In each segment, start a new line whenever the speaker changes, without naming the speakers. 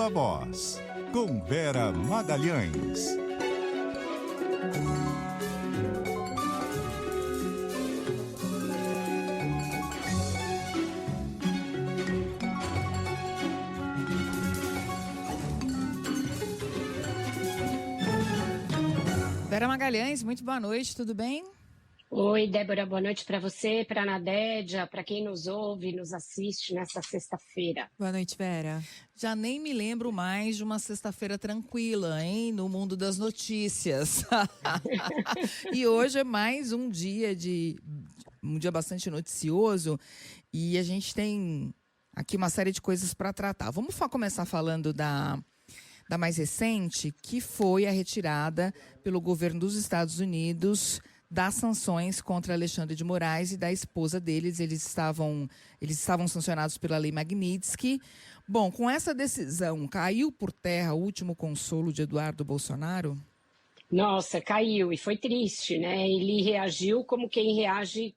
Viva Voz, com Vera Magalhães.
Vera Magalhães, muito boa noite, tudo bem?
Oi, Débora, boa noite para você, para a Nadédia, para quem nos ouve, nos assiste nessa sexta-feira.
Boa noite, Vera.
Já nem me lembro mais de uma sexta-feira tranquila, hein? No mundo das notícias. E hoje é mais um dia bastante noticioso e a gente tem aqui uma série de coisas para tratar. Vamos começar falando da mais recente, que foi a retirada pelo governo dos Estados Unidos das sanções contra Alexandre de Moraes e da esposa deles. Eles estavam sancionados pela Lei Magnitsky. Bom, com essa decisão, caiu por terra o último consolo de Eduardo Bolsonaro?
Nossa, caiu, e foi triste, né? Ele reagiu como quem reage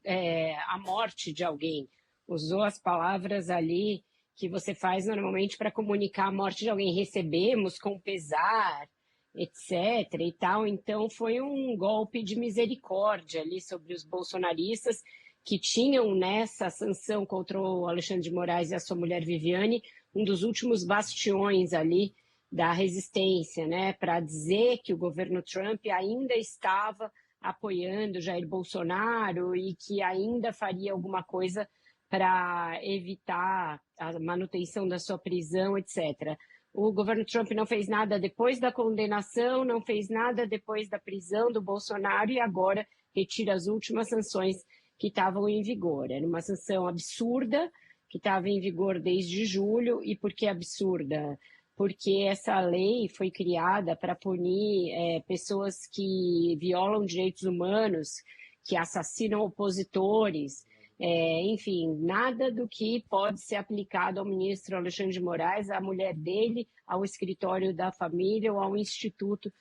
à morte de alguém. Usou as palavras ali que você faz normalmente para comunicar a morte de alguém. Recebemos com pesar, etc. e tal. Então, foi um golpe de misericórdia ali sobre os bolsonaristas que tinham nessa sanção contra o Alexandre de Moraes e a sua mulher Viviane um dos últimos bastiões ali da resistência, né? Para dizer que o governo Trump ainda estava apoiando Jair Bolsonaro e que ainda faria alguma coisa para evitar a manutenção da sua prisão, etc. O governo Trump não fez nada depois da condenação, não fez nada depois da prisão do Bolsonaro e agora retira as últimas sanções que estavam em vigor. Era uma sanção absurda, que estava em vigor desde julho. E por que absurda? Porque essa lei foi criada para punir pessoas que violam direitos humanos, que assassinam opositores, enfim, nada do que pode ser aplicado ao ministro Alexandre de Moraes, à mulher dele, ao escritório da família ou ao instituto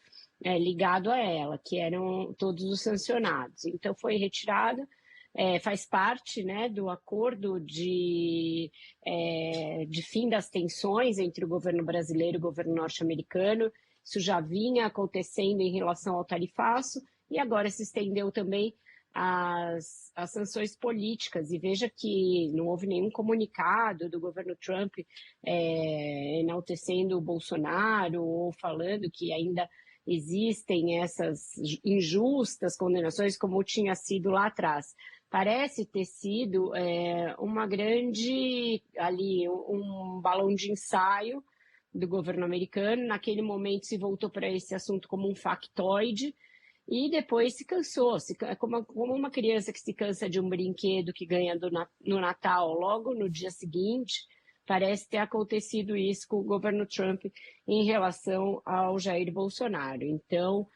ligado a ela, que eram todos os sancionados. Então foi retirado, faz parte, né, do acordo de fim das tensões entre o governo brasileiro e o governo norte-americano. Isso já vinha acontecendo em relação ao tarifaço e agora se estendeu também as sanções políticas. E veja que não houve nenhum comunicado do governo Trump enaltecendo o Bolsonaro ou falando que ainda existem essas injustas condenações como tinha sido lá atrás. Parece ter sido uma grande, ali, um balão de ensaio do governo americano. Naquele momento se voltou para esse assunto como um factoide, e depois se cansou, como uma criança que se cansa de um brinquedo que ganha no Natal, logo no dia seguinte, parece ter acontecido isso com o governo Trump em relação ao Jair Bolsonaro. Então,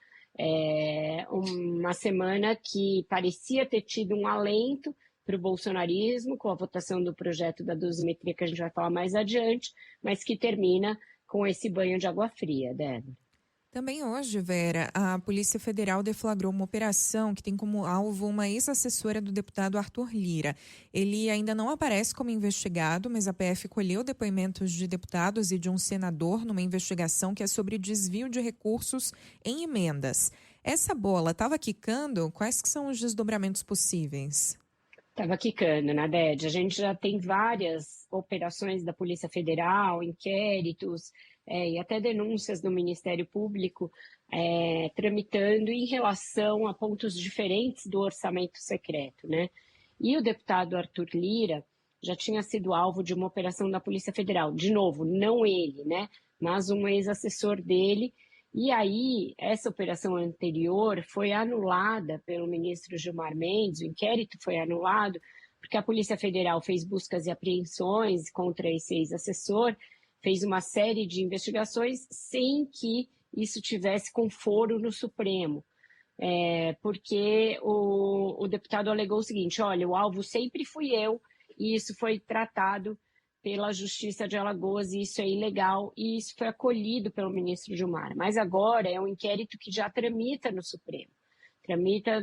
uma semana que parecia ter tido um alento para o bolsonarismo, com a votação do projeto da dosimetria, que a gente vai falar mais adiante, mas que termina com esse banho de água fria, Débora.
Também hoje, Vera, a Polícia Federal deflagrou uma operação que tem como alvo uma ex-assessora do deputado Arthur Lira. Ele ainda não aparece como investigado, mas a PF colheu depoimentos de deputados e de um senador numa investigação que é sobre desvio de recursos em emendas. Essa bola estava quicando? Quais que são os desdobramentos possíveis?
Estava quicando, Nadédia. A gente já tem várias operações da Polícia Federal, inquéritos e até denúncias do Ministério Público tramitando em relação a pontos diferentes do orçamento secreto, né? E o deputado Arthur Lira já tinha sido alvo de uma operação da Polícia Federal. De novo, não ele, né? Mas um ex-assessor dele. E aí, essa operação anterior foi anulada pelo ministro Gilmar Mendes, o inquérito foi anulado, porque a Polícia Federal fez buscas e apreensões contra esse ex-assessor, fez uma série de investigações sem que isso tivesse com foro no Supremo. Porque o deputado alegou o seguinte: olha, o alvo sempre fui eu, e isso foi tratado pela Justiça de Alagoas, e isso é ilegal, e isso foi acolhido pelo ministro Gilmar. Mas agora é um inquérito que já tramita no Supremo, tramita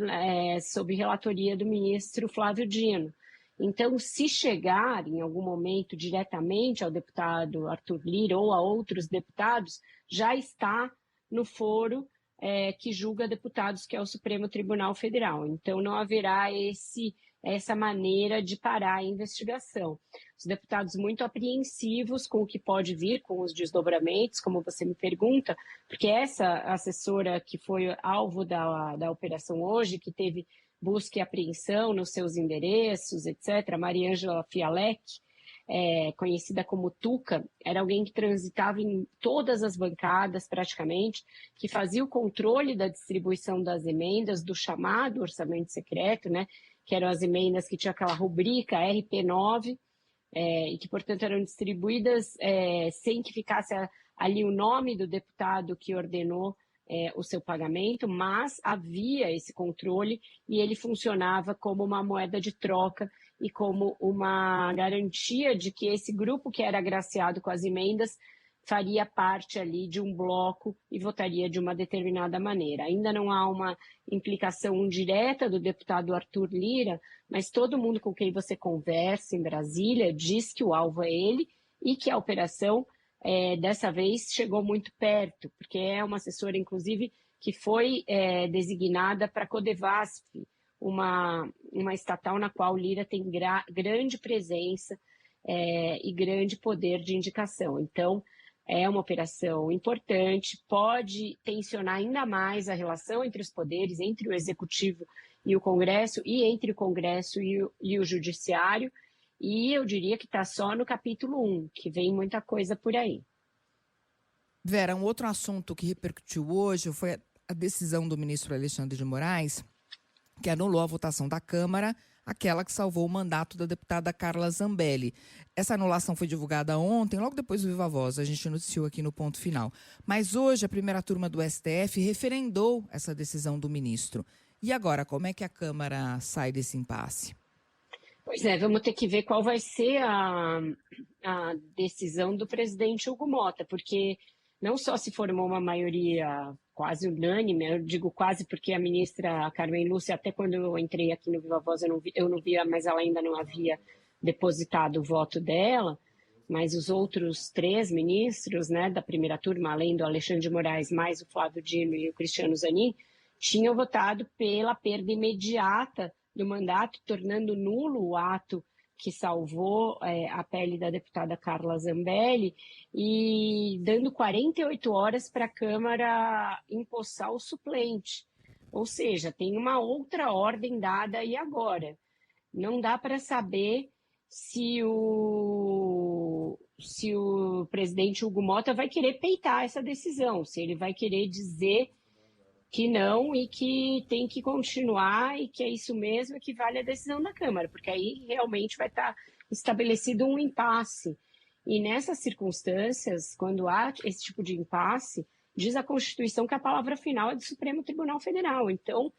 sob relatoria do ministro Flávio Dino. Então, se chegar em algum momento diretamente ao deputado Arthur Lira ou a outros deputados, já está no foro que julga deputados, que é o Supremo Tribunal Federal. Então, não haverá essa maneira de parar a investigação. Os deputados muito apreensivos com o que pode vir, com os desdobramentos, como você me pergunta, porque essa assessora que foi alvo da operação hoje, que teve busca e apreensão nos seus endereços, etc., Mariângela Fialec, conhecida como Tuca, era alguém que transitava em todas as bancadas, praticamente, que fazia o controle da distribuição das emendas, do chamado orçamento secreto, né, que eram as emendas que tinham aquela rubrica RP9, e que, portanto, eram distribuídas sem que ficasse ali o nome do deputado que ordenou o seu pagamento, mas havia esse controle e ele funcionava como uma moeda de troca e como uma garantia de que esse grupo que era agraciado com as emendas faria parte ali de um bloco e votaria de uma determinada maneira. Ainda não há uma implicação direta do deputado Arthur Lira, mas todo mundo com quem você conversa em Brasília diz que o alvo é ele e que a operação, dessa vez, chegou muito perto, porque é uma assessora, inclusive, que foi designada para a Codevasf, uma estatal na qual Lira tem grande presença e grande poder de indicação. Então, é uma operação importante, pode tensionar ainda mais a relação entre os poderes, entre o Executivo e o Congresso, e entre o Congresso e o Judiciário, e eu diria que está só no capítulo 1, que vem muita coisa por aí.
Vera, um outro assunto que repercutiu hoje foi a decisão do ministro Alexandre de Moraes, que anulou a votação da Câmara, aquela que salvou o mandato da deputada Carla Zambelli. Essa anulação foi divulgada ontem, logo depois do Viva Voz, a gente noticiou aqui no Ponto Final. Mas hoje a primeira turma do STF referendou essa decisão do ministro. E agora, como é que a Câmara sai desse impasse?
Pois vamos ter que ver qual vai ser a decisão do presidente Hugo Motta, porque não só se formou uma maioria quase unânime, eu digo quase porque a ministra Carmen Lúcia, até quando eu entrei aqui no Viva Voz, eu não via, mas ela ainda não havia depositado o voto dela, mas os outros 3 ministros, né, da primeira turma, além do Alexandre de Moraes, mais o Flávio Dino e o Cristiano Zanin, tinham votado pela perda imediata do mandato, tornando nulo o ato que salvou a pele da deputada Carla Zambelli e dando 48 horas para a Câmara empossar o suplente. Ou seja, tem uma outra ordem dada aí agora. Não dá para saber se o presidente Hugo Motta vai querer peitar essa decisão, se ele vai querer dizer que não e que tem que continuar e que é isso mesmo que vale a decisão da Câmara, porque aí realmente vai estar estabelecido um impasse. E nessas circunstâncias, quando há esse tipo de impasse, diz a Constituição que a palavra final é do Supremo Tribunal Federal. Então,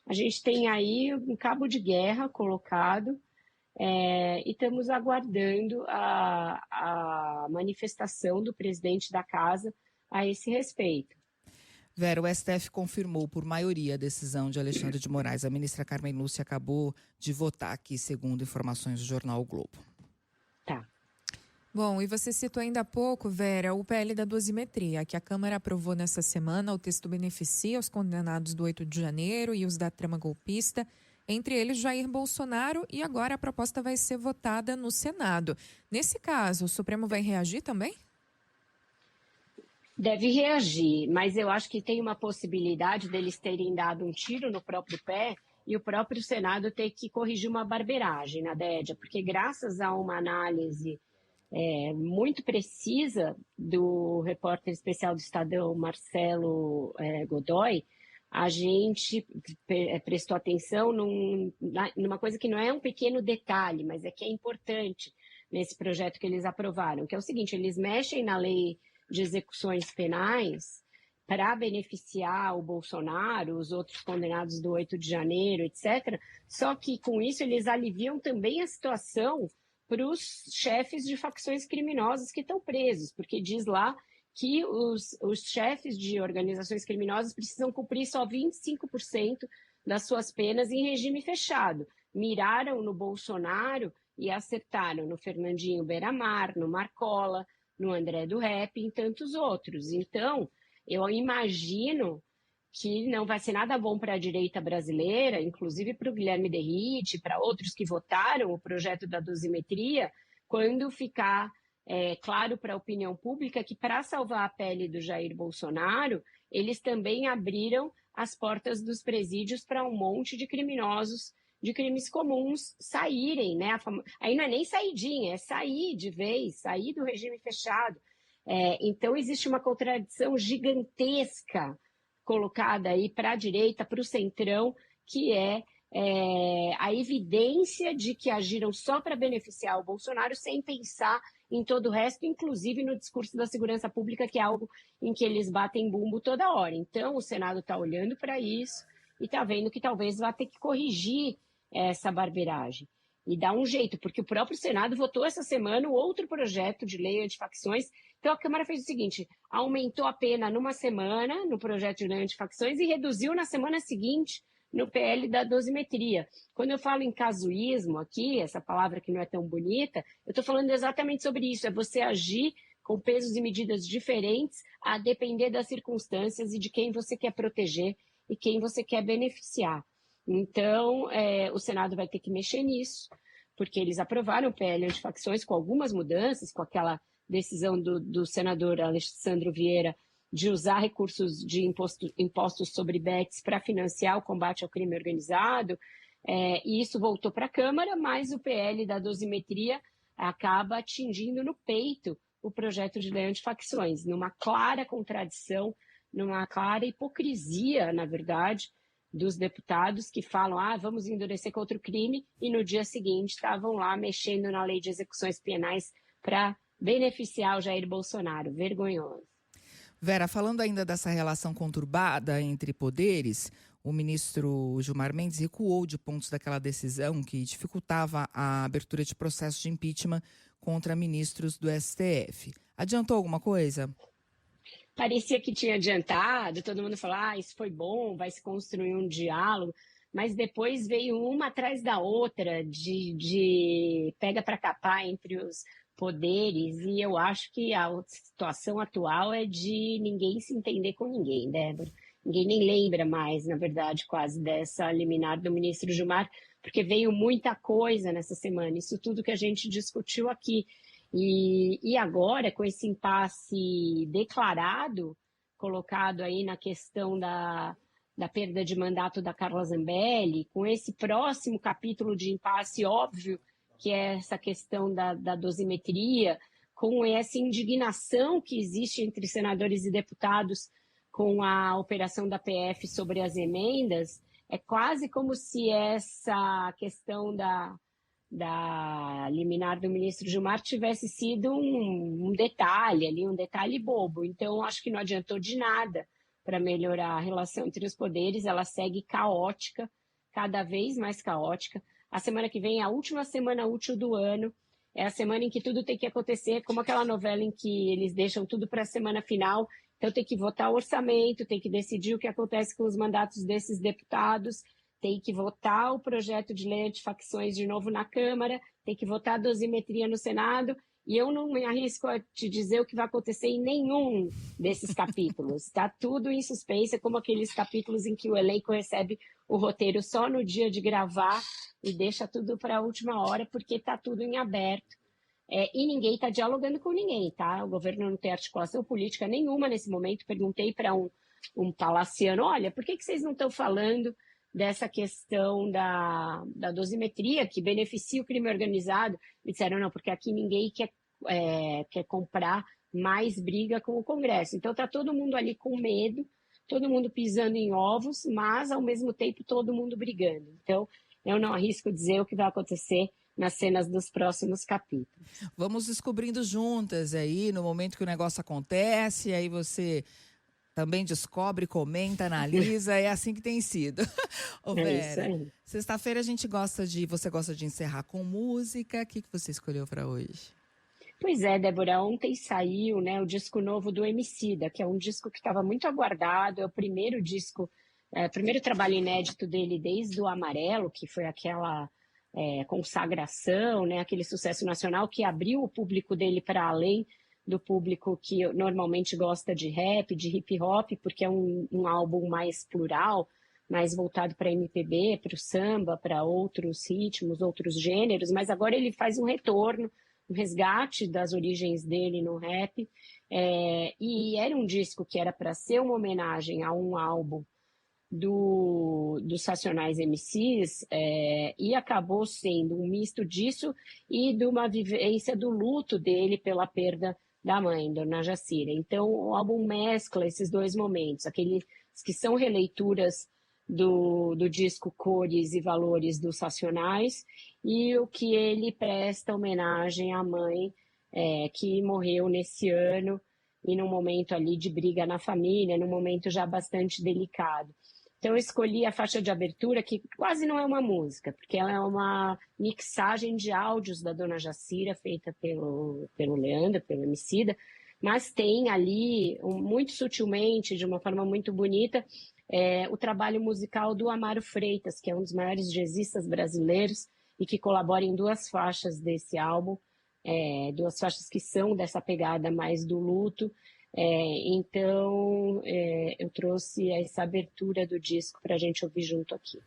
a gente tem aí um cabo de guerra colocado e estamos aguardando a manifestação do presidente da Casa a esse respeito.
Vera, o STF confirmou por maioria a decisão de Alexandre de Moraes. A ministra Carmen Lúcia acabou de votar aqui, segundo informações do jornal o Globo.
Tá.
Bom, e você citou ainda há pouco, Vera, o PL da dosimetria, que a Câmara aprovou nessa semana. O texto beneficia os condenados do 8 de janeiro e os da trama golpista, entre eles Jair Bolsonaro, e agora a proposta vai ser votada no Senado. Nesse caso, o Supremo vai reagir também?
Deve reagir, mas eu acho que tem uma possibilidade deles terem dado um tiro no próprio pé e o próprio Senado ter que corrigir uma barbeiragem, Nadédia, porque graças a uma análise muito precisa do repórter especial do Estadão, Marcelo Godoy, a gente prestou atenção numa coisa que não é um pequeno detalhe, mas que é importante nesse projeto que eles aprovaram, que é o seguinte: eles mexem na lei de execuções penais para beneficiar o Bolsonaro, os outros condenados do 8 de janeiro, etc. Só que, com isso, eles aliviam também a situação para os chefes de facções criminosas que estão presos, porque diz lá que os chefes de organizações criminosas precisam cumprir só 25% das suas penas em regime fechado. miraram no Bolsonaro e acertaram no Fernandinho Beiramar, no Marcola, no André do Rep e em tantos outros. Então, eu imagino que não vai ser nada bom para a direita brasileira, inclusive para o Guilherme Derrite, para outros que votaram o projeto da dosimetria, quando ficar claro para a opinião pública que, para salvar a pele do Jair Bolsonaro, eles também abriram as portas dos presídios para um monte de criminosos de crimes comuns saírem, né? Aí não é nem saidinha, é sair de vez, sair do regime fechado. Então, existe uma contradição gigantesca colocada aí para a direita, para o centrão, que é a evidência de que agiram só para beneficiar o Bolsonaro sem pensar em todo o resto, inclusive no discurso da segurança pública, que é algo em que eles batem bumbo toda hora. Então, o Senado está olhando para isso e está vendo que talvez vá ter que corrigir essa barbeiragem e dar um jeito, porque o próprio Senado votou essa semana um outro projeto de lei antifacções. Então, a Câmara fez o seguinte, aumentou a pena numa semana no projeto de lei antifacções e reduziu na semana seguinte no PL da dosimetria. Quando eu falo em casuísmo aqui, essa palavra que não é tão bonita, eu estou falando exatamente sobre isso, é você agir com pesos e medidas diferentes a depender das circunstâncias e de quem você quer proteger e quem você quer beneficiar. Então, o Senado vai ter que mexer nisso, porque eles aprovaram o PL antifacções com algumas mudanças, com aquela decisão do senador Alessandro Vieira de usar recursos de impostos sobre bets para financiar o combate ao crime organizado, e isso voltou para a Câmara, mas o PL da dosimetria acaba atingindo no peito o projeto de lei antifacções, numa clara contradição, numa clara hipocrisia, na verdade, dos deputados que falam, vamos endurecer contra o crime, e no dia seguinte estavam lá mexendo na lei de execuções penais para beneficiar o Jair Bolsonaro. Vergonhoso.
Vera, falando ainda dessa relação conturbada entre poderes, o ministro Gilmar Mendes recuou de pontos daquela decisão que dificultava a abertura de processo de impeachment contra ministros do STF. Adiantou alguma coisa?
Parecia que tinha adiantado, todo mundo falou, isso foi bom, vai se construir um diálogo, mas depois veio uma atrás da outra de pega para capar entre os poderes, e eu acho que a situação atual é de ninguém se entender com ninguém, Débora. Ninguém nem lembra mais, na verdade, quase dessa liminar do ministro Gilmar, porque veio muita coisa nessa semana, isso tudo que a gente discutiu aqui. E agora, com esse impasse declarado, colocado aí na questão da perda de mandato da Carla Zambelli, com esse próximo capítulo de impasse óbvio, que é essa questão da dosimetria, com essa indignação que existe entre senadores e deputados com a operação da PF sobre as emendas, é quase como se essa questão da liminar do ministro Gilmar tivesse sido um detalhe ali, um detalhe bobo. Então, acho que não adiantou de nada para melhorar a relação entre os poderes, ela segue caótica, cada vez mais caótica. A semana que vem é a última semana útil do ano, é a semana em que tudo tem que acontecer, como aquela novela em que eles deixam tudo para a semana final, então tem que votar o orçamento, tem que decidir o que acontece com os mandatos desses deputados, tem que votar o projeto de lei antifacções de novo na Câmara, tem que votar a dosimetria no Senado, e eu não me arrisco a te dizer o que vai acontecer em nenhum desses capítulos. Está tudo em suspense, como aqueles capítulos em que o elenco recebe o roteiro só no dia de gravar e deixa tudo para a última hora, porque está tudo em aberto. E ninguém está dialogando com ninguém, tá? O governo não tem articulação política nenhuma nesse momento. Perguntei para um palaciano, olha, por que vocês não estão falando dessa questão da dosimetria que beneficia o crime organizado? Me disseram, não, porque aqui ninguém quer comprar mais briga com o Congresso. Então está todo mundo ali com medo, todo mundo pisando em ovos, mas ao mesmo tempo todo mundo brigando. Então eu não arrisco dizer o que vai acontecer nas cenas dos próximos capítulos.
Vamos descobrindo juntas aí, no momento que o negócio acontece, aí você também descobre, comenta, analisa, é assim que tem sido. Ô, Vera, sexta-feira você gosta de encerrar com música. O que você escolheu para hoje?
Pois é, Débora, ontem saiu, né, o disco novo do Emicida, que é um disco que estava muito aguardado, é o primeiro disco, primeiro trabalho inédito dele desde o Amarelo, que foi aquela consagração, né? Aquele sucesso nacional que abriu o público dele para além do público que normalmente gosta de rap, de hip hop, porque é um álbum mais plural, mais voltado para MPB, para o samba, para outros ritmos, outros gêneros, mas agora ele faz um retorno, um resgate das origens dele no rap, e era um disco que era para ser uma homenagem a um álbum dos Racionais MCs, e acabou sendo um misto disso e de uma vivência do luto dele pela perda da mãe, Dona Jacira. Então, o álbum mescla esses dois momentos, aqueles que são releituras do disco Cores e Valores dos Racionais e o que ele presta homenagem à mãe, que morreu nesse ano e num momento ali de briga na família, num momento já bastante delicado. Então, eu escolhi a faixa de abertura, que quase não é uma música, porque ela é uma mixagem de áudios da Dona Jacira, feita pelo Leandro, pelo Emicida, mas tem ali, muito sutilmente, de uma forma muito bonita, o trabalho musical do Amaro Freitas, que é um dos maiores jazzistas brasileiros e que colabora em duas faixas desse álbum, duas faixas que são dessa pegada mais do luto. Então, eu trouxe essa abertura do disco para a gente ouvir junto aqui.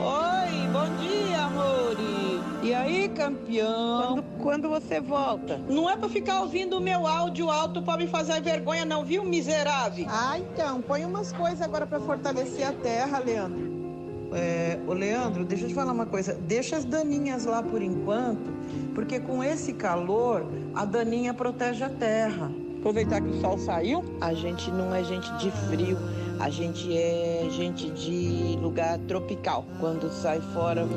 Oi, bom dia, amore. E aí, campeão? Quando você volta? Não é para ficar ouvindo o meu áudio alto para me fazer vergonha, não, viu, miserável?
Ah, então, põe umas coisas agora para fortalecer a terra, Leandro.
Ô, Leandro, deixa eu te falar uma coisa. Deixa as daninhas lá por enquanto, porque com esse calor, a daninha protege a terra. Aproveitar que o sol saiu.
A gente não é gente de frio, a gente é gente de lugar tropical. Quando sai fora,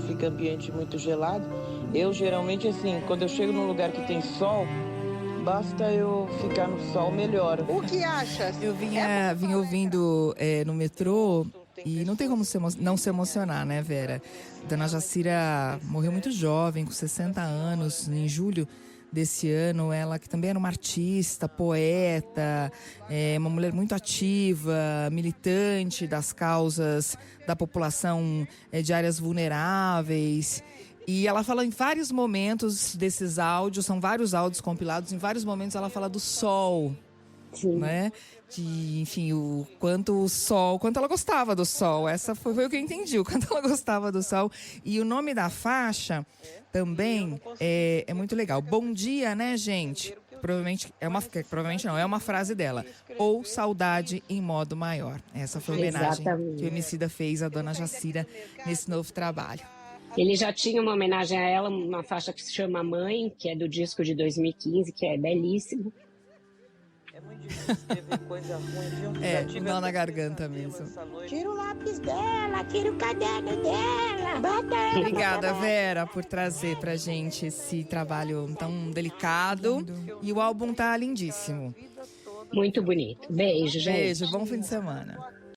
fica ambiente muito gelado. Eu, geralmente, assim, quando eu chego num lugar que tem sol, basta eu ficar no sol, melhora. O que acha?
Eu vinha ouvindo no metrô. E não tem como não se emocionar, né, Vera? Dona Jacira morreu muito jovem, com 60 anos, em julho desse ano. Ela que também era uma artista, poeta, uma mulher muito ativa, militante das causas da população de áreas vulneráveis. E ela fala em vários momentos desses áudios, são vários áudios compilados, em vários momentos ela fala do sol, né? Enfim, o quanto ela gostava do sol. Essa foi o que eu entendi, o quanto ela gostava do sol. E o nome da faixa também é muito legal. Bom dia, né, gente? Provavelmente não, é uma frase dela. Ou saudade em modo maior. Essa foi a homenagem que o Emicida fez à Dona Jacira nesse novo trabalho.
Ele já tinha uma homenagem a ela, uma faixa que se chama Mãe, que é do disco de 2015, que é belíssimo.
É muito difícil escrever coisa ruim, viu?
Nó na garganta mesmo.
Tira o lápis dela, tira o caderno dela, bota ela.
Obrigada, Vera, por trazer pra gente esse trabalho tão delicado. E o álbum tá lindíssimo.
Muito bonito. Beijo, gente.
Beijo, bom fim de semana.